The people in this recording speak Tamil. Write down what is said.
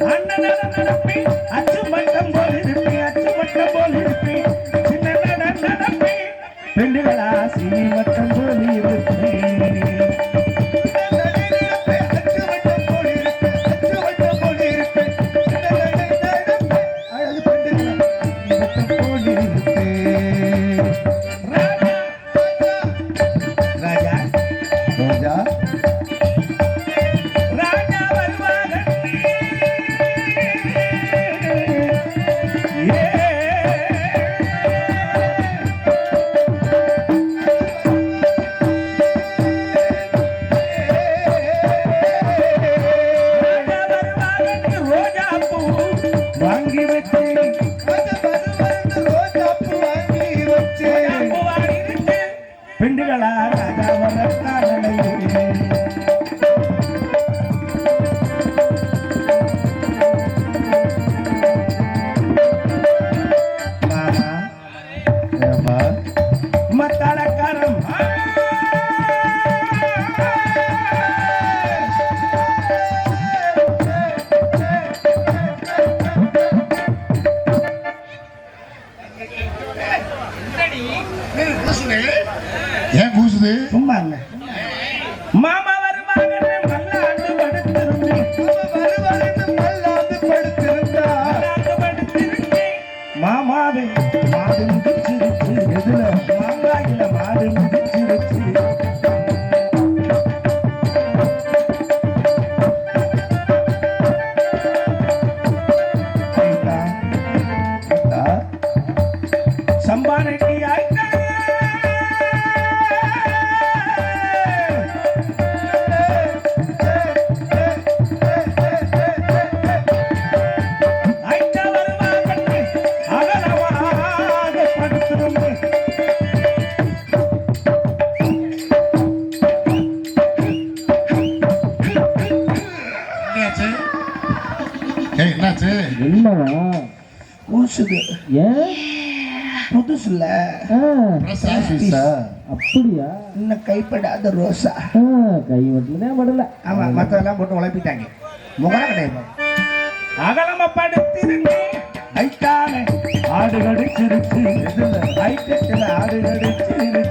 அண்ணன் நடப்பேன் அச்சு மட்டம் போல் இருப்பேன் அச்சு மட்டம் போல் இருப்பேன் சின்ன நடப்பேன் பெண்டுகளா சீனி மட்டம் போல் இருப்பேன் பெண்டுகளா ராஜா வரத்தாரலை மத்தாளக்காரம் ஏன் கூசுது சும்மா இல்ல மாமா வருவாங்க மல்லாண்டு படுத்திருந்தேன் மாமாவே மாடு முடிச்சிருச்சு எதுல மாங்காயில மாடு முடிச்சிருச்சு சம்பானைக்கு ஆயிட்டா என்னாச்சு என்னவா கூசுது ஏன் புதுசுல அப்படியா இன்னும் கைப்படாத ரோசா கை மட்டும்தான் படல ஆமா மத்தெல்லாம் போட்டு உழைப்பிட்டாங்க முகர கிடையாது அகலமா படுத்திருந்தேன் ஐட்டானே ஆடு கடிச்சிருச்சு ஐட்டத்துல ஆடு கடிச்சிருச்சு